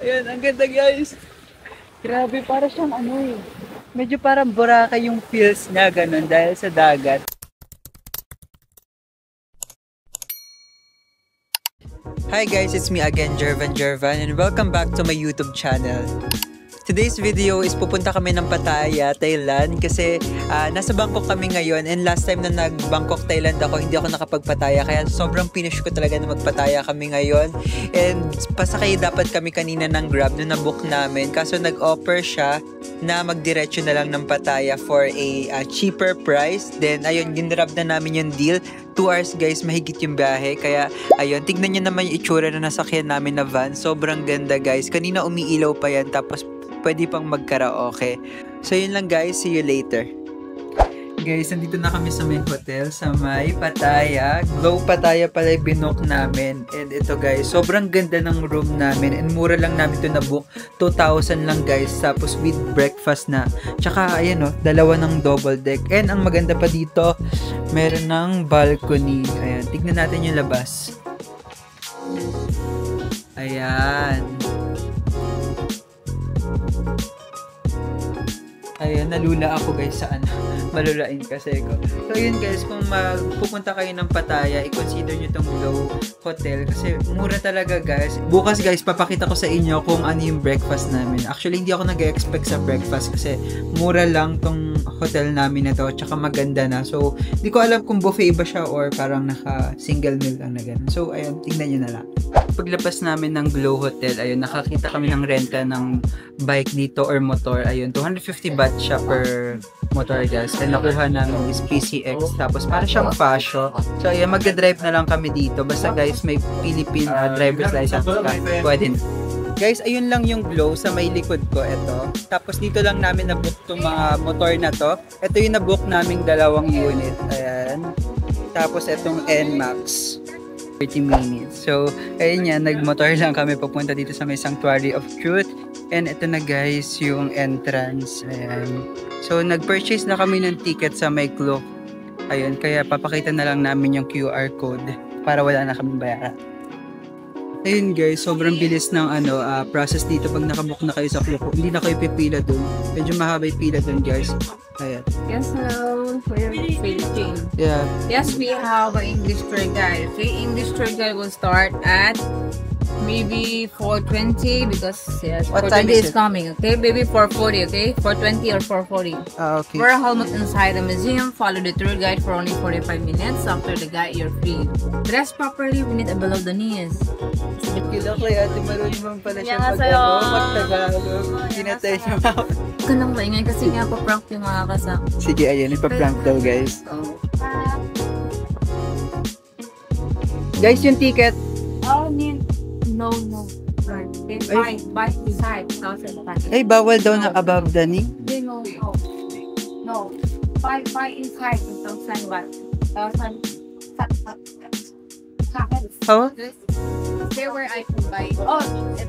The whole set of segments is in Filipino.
Ayan, ang ganda guys. Grabe, para siyang ano eh. Medyo parang Boracay yung feels niya, ganun, dahil sa dagat. Hi guys, it's me again, Jervan, and welcome back to my YouTube channel. Today's video is pupunta kami ng Pattaya, Thailand kasi nasa Bangkok kami ngayon, and last time na nag-Bangkok, Thailand ako, hindi ako nakapag-Pattaya kaya sobrang pinush ko talaga na mag-Pattaya kami ngayon. And pasakay dapat kami kanina ng Grab na nabook namin, kaso nag-offer siya na magdiretso na lang ng Pattaya for a cheaper price. Then ayun, ginrab na namin yung deal. 2 hours guys, mahigit yung biyahe. Kaya ayun, tignan nyo naman yung itsura na nasakyan namin na van. Sobrang ganda guys. Kanina umiilaw pa yan, tapos pwede pang mag-karaoke. So yun lang guys, see you later. Guys, nandito na kami sa main hotel sa may Pattaya. Glow Pattaya pala yung binook namin. And ito guys, sobrang ganda ng room namin. And mura lang namin ito na-book. 2,000 lang guys. Tapos with breakfast na. Tsaka ayan o, dalawa ng double deck. And ang maganda pa dito, meron ng balcony. Ayan, tignan natin yung labas. Ayan. Ayan, nalula ako guys sa ano. Malulain kasi ko. So yun guys, kung pupunta kayo ng Pattaya, i-consider nyo tong Glow Hotel kasi mura talaga guys. Bukas guys, papakita ko sa inyo kung ano yung breakfast namin. Actually, hindi ako nag-expect sa breakfast kasi mura lang tong hotel namin na to, tsaka maganda na. So, hindi ko alam kung buffet ba siya or parang naka-single meal lang na ganun. So, ayun, tingnan nyo na lang. Paglabas namin ng Glow Hotel, ayun, nakakita kami ng renta ng bike dito or motor. Ayun, 250 baht siya per motor guys. And nakuha namin is PCX. Tapos para siyang fashion. So ayun, magdadrive na lang kami dito. Basta guys, may Philippine driver's license ka. Pwede na. Guys, ayun lang yung Glow sa may likod ko. Ito. Tapos dito lang namin na-book itong mga motor na to. Ito yung na-book naming 2 unit. Ayan. Tapos itong NMAX. 30 minutes. So, ayun yan, nagmotor lang kami papunta dito sa may Sanctuary of Truth. And ito na guys, yung entrance. Ayan. So, nag-purchase na kami ng ticket sa may Glow. Ayun, kaya papakita na lang namin yung QR code para wala na kaming bayaran. Ayun guys, sobrang bilis ng process dito pag nakabook na kayo sa Glow. Hindi na kayo pipila dun. Medyo mahaba yung pila dun guys. Ayan. Yes, hello. We're Philippine. Yeah. Yes, we have an English tour guide. Okay, English tour guide will start at maybe 4:20 because yes, What time 4:20 is is it? coming. Okay, maybe 4:40. Okay, 4:20 or 4:40. Okay. Wear a helmet inside the museum. Follow the tour guide for only 45 minutes. After the guide, you're free. Dress properly. We need a below the knees. Kila ko Ate Marunong naman pala siya Annyeonghaseyo. mag-Tagalog. Kinatay siya ako. Huwag ka nang maingay kasi nga pa-prank yung mga kasama. Sige, ayun, ipa-prank daw guys. Guys, yung ticket. Oh, no. Okay, buy beside 1,000. Ay, bawal daw na above the knee. No. Buy inside 1,000 baht. 1,000. How? There where I can buy. Oh,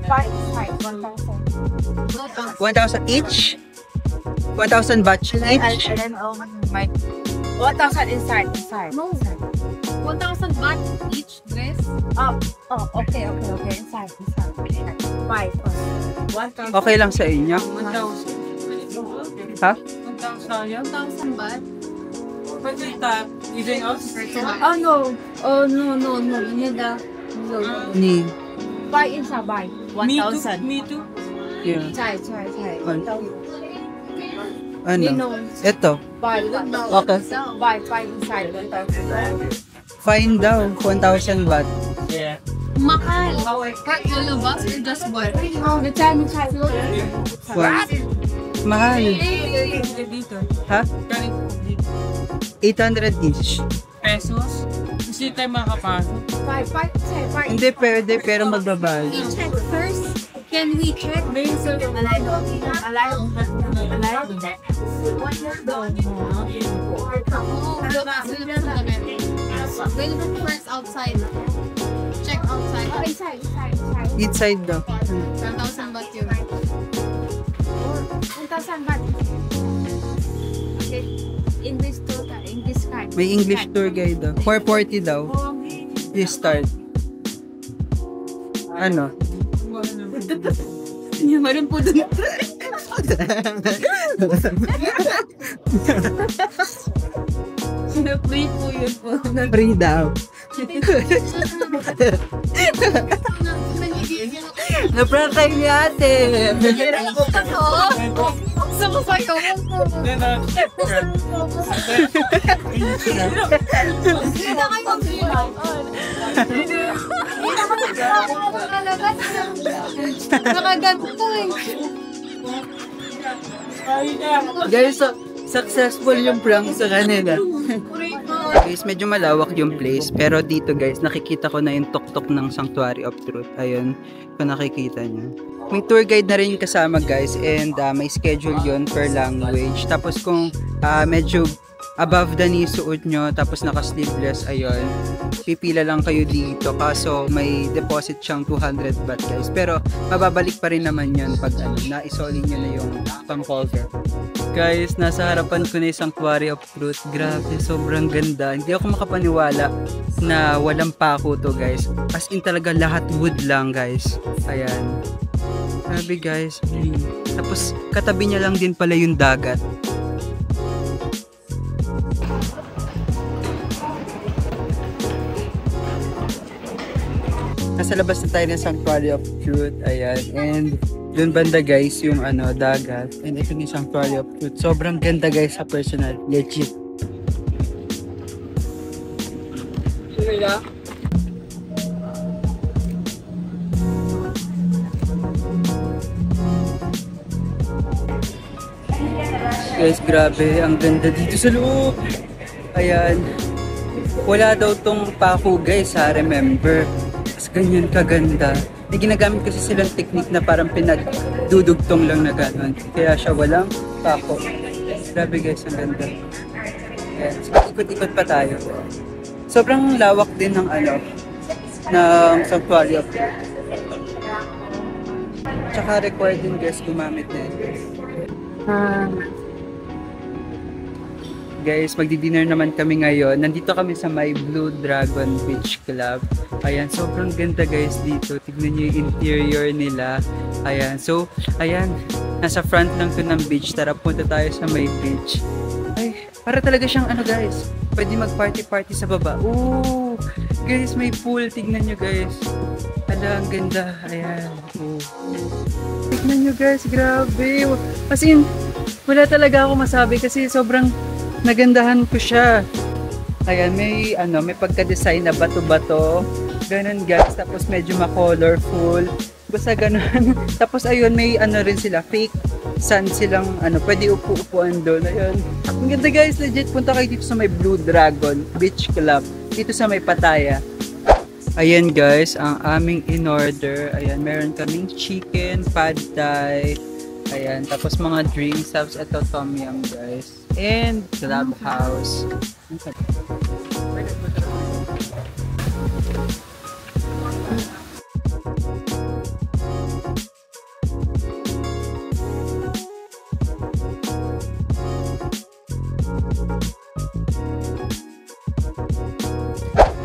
buy inside 1,000. 1,000 each? 1,000 baht each? And then my 1,000 inside. No. 1,000 baht each dress. Oh, okay. Inside. Buy first. 1,000. Okay lang sa inyo? 1,000. Ha? 1,000 baht. Anything else? Oh no. You need a Knee. buy inside. Buy 1,000. Me too. Yeah. Try. 1,000. Ano? Ito. Buy 1,000. Okay. Buy inside 1,000. Fine daw. 1,000 baht. Yeah. Mahal. Pack all of us or just one? The time is high. Mahal. Dito. Ha? Ganito dito. 800 each. Pesos. Kasi tayo makapasok. Buy. Hindi pwede, pero magbabayad. We check first. Can we check? We'll look first outside. Check outside. Inside. Inside daw. 1,000 baht yun. 1,000 baht. Okay. English card. May English tour guide daw. 440 daw. You start. Ano? Meron po dun. Free po yun po. Free daw. Na-prank kayo ni ate. Sumasayaw mo po. Nakaganto eh. Guys, so, successful yung prank sa kanila. Guys, medyo malawak yung place. Pero dito guys, nakikita ko na yung tuktok ng Sanctuary of Truth. Ayun, kung nakikita nyo. May tour guide na rin yung kasama guys. And may schedule yun per language. Tapos kung medyo above the knee suot nyo, tapos naka-sleeveless, ayun, pipila lang kayo dito. Kaso may deposit siyang 200 baht guys. Pero mababalik pa rin naman yun pag na-isoli nyo na yung pang-cover. Guys, nasa harapan ko na yung Sanctuary of Truth. Grabe, sobrang ganda. Hindi ako makapaniwala na walang pako to guys. As in talaga lahat wood lang guys. Ayan. Grabe guys. Tapos katabi niya lang din pala yung dagat. Nasa labas na tayo ng Sanctuary of Truth. Ayan. And doon banda guys yung dagat. And ito yung Sanctuary of Truth. Sobrang ganda guys sa personal. Legit. Guys, grabe. Ang ganda dito sa loob. Ayan. Wala daw tong pako guys ha. Remember. Mas ganyan kaganda. May ginagamit kasi silang technique na parang pinagdudugtong lang na gano'n. Kaya siya walang pako. Grabe guys, ang ganda. Ayan. So, ikot-ikot pa tayo. Sobrang lawak din ng ng Sanctuary of Truth. Tsaka required din guys gumamit na ito. Guys, magdi-dinner naman kami ngayon. Nandito kami sa may Blue Dragon Beach Club. Ayan, sobrang ganda guys dito. Tignan nyo yung interior nila. Ayan, so, ayan. Nasa front lang to ng beach. Tara, punta tayo sa may beach. Ay, para talaga siyang guys. Pwede mag-party-party sa baba. Ooh, guys, may pool. Tignan nyo guys. Ala, ang ganda. Ayan. Ooh. Tignan nyo guys, grabe. As in, wala talaga ako masabi kasi sobrang nagandahan ko siya. Ayan, may pagka-design na bato-bato. Ganun guys. Tapos medyo ma-colorful. Basta ganun. Tapos ayun, may rin sila, fake sand silang pwede upo-upuan doon. Ayun. Ang ganda guys, legit. Punta kayo dito sa may Blue Dragon Beach Club. Dito sa may Pattaya. Ayan guys, ang aming in-order. Ayan, meron kaming chicken, pad thai. Ayan, tapos mga drinks. Tapos ito, tom yum guys. And Clubhouse.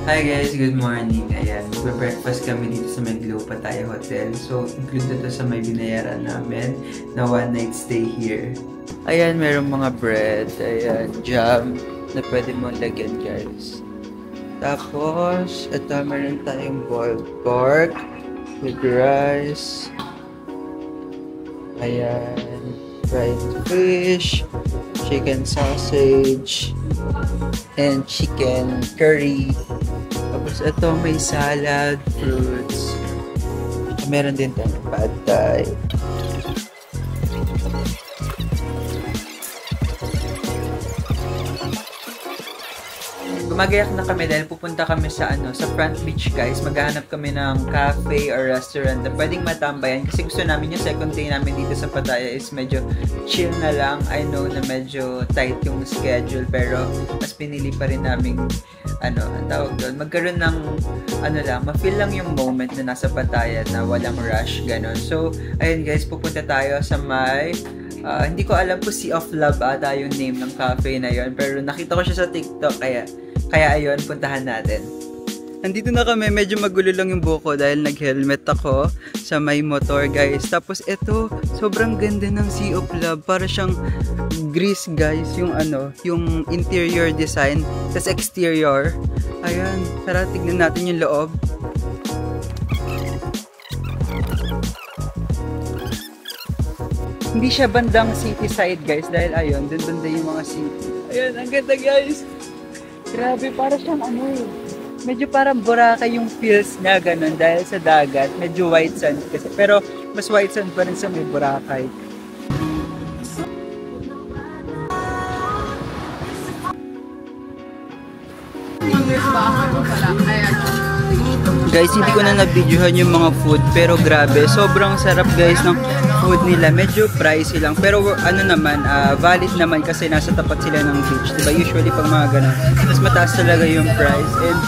Hi guys, good morning. Ayan, magbe-breakfast kami dito sa may Glow Pattaya Hotel. So, included to sa may binayaran namin na one night stay here. Ayan, merong mga bread. Ayan, jam na pwede mo lagyan guys. Tapos, ito meron tayong boiled pork with rice. Ayan, fried fish, chicken sausage, and chicken curry. Tapos ito may salad, fruits. Meron din tayong pad thai. Gumagayak na kami dahil pupunta kami sa sa front beach guys. Maghahanap kami ng cafe or restaurant na pwedeng matambayan kasi gusto namin yung second day namin dito sa Pattaya is medyo chill na lang. I know na medyo tight yung schedule pero mas pinili pa rin namin ang tawag doon, magkaroon ng ma-feel lang yung moment na nasa Pattaya na walang rush, ganon. So, ayun guys, pupunta tayo sa may hindi ko alam po Sea of Love ata yung name ng cafe na yon pero nakita ko siya sa TikTok kaya ayun, puntahan natin. Nandito na kami, medyo magulo lang yung buko dahil nag-helmet ako sa may motor guys. Tapos ito, sobrang ganda ng Sea of Love. Para siyang grease guys, yung yung interior design. Tapos exterior. Ayan, tara tignan natin yung loob. Hindi siya bandang city side guys dahil ayun, dun banda yung mga city. Ayun, ang ganda guys. Grabe, para siyang medyo parang Boracay yung feels niya ganun dahil sa dagat. Medyo white sand kasi. Pero mas white sand pa rin sa may Boracay. Guys, hindi ko na na-videohan yung mga food pero grabe, sobrang sarap guys ng food nila. Medyo pricey lang pero valid naman kasi nasa tapat sila ng beach. Diba? Usually pag mga ganun, mas mataas talaga yung price. And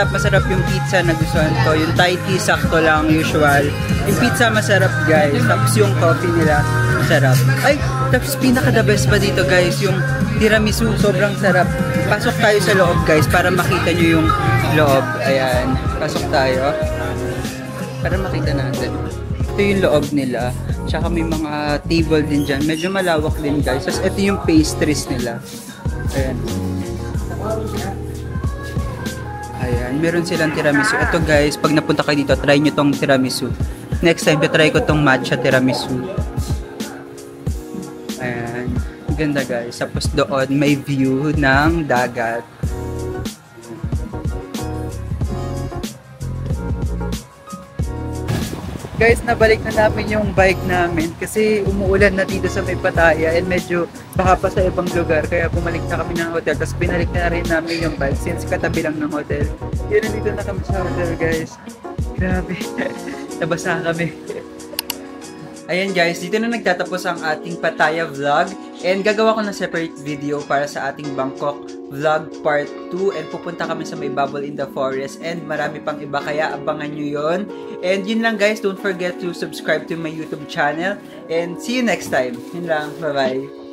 masarap yung pizza na gustuhan ko. Yung Thai tea, sakto lang, usual. Yung pizza masarap guys. Tapos yung coffee nila, masarap. Ay, tapos pinaka-the best pa dito guys, yung tiramisu, sobrang sarap. Pasok tayo sa loob guys para makita nyo yung loob. Ayan, pasok tayo para makita natin. Ito yung loob nila. Tsaka may mga table din dyan. Medyo malawak din guys. Tapos ito yung pastries nila. Ayan. Ayan, meron silang tiramisu. Ito guys, pag napunta kayo dito, try nyo tong tiramisu. Next time, try ko tong matcha tiramisu. Ayan. Ganda guys. Tapos doon may view ng dagat. Guys, nabalik na namin yung bike namin kasi umuulan na dito sa may Pattaya and medyo baka pa sa ibang lugar kaya bumalik na kami ng hotel tapos binalik na rin namin yung bike since katabi lang ng hotel. Yun, nandito na kami sa hotel guys. Grabe. Nabasa kami. Ayan guys, dito na nagtatapos ang ating Pattaya vlog and gagawa ko ng separate video para sa ating Bangkok vlog part 2 and pupunta kami sa may Bubble in the Forest and marami pang iba kaya abangan nyo yon. And yun lang guys, don't forget to subscribe to my YouTube channel and see you next time. Yun lang, bye bye.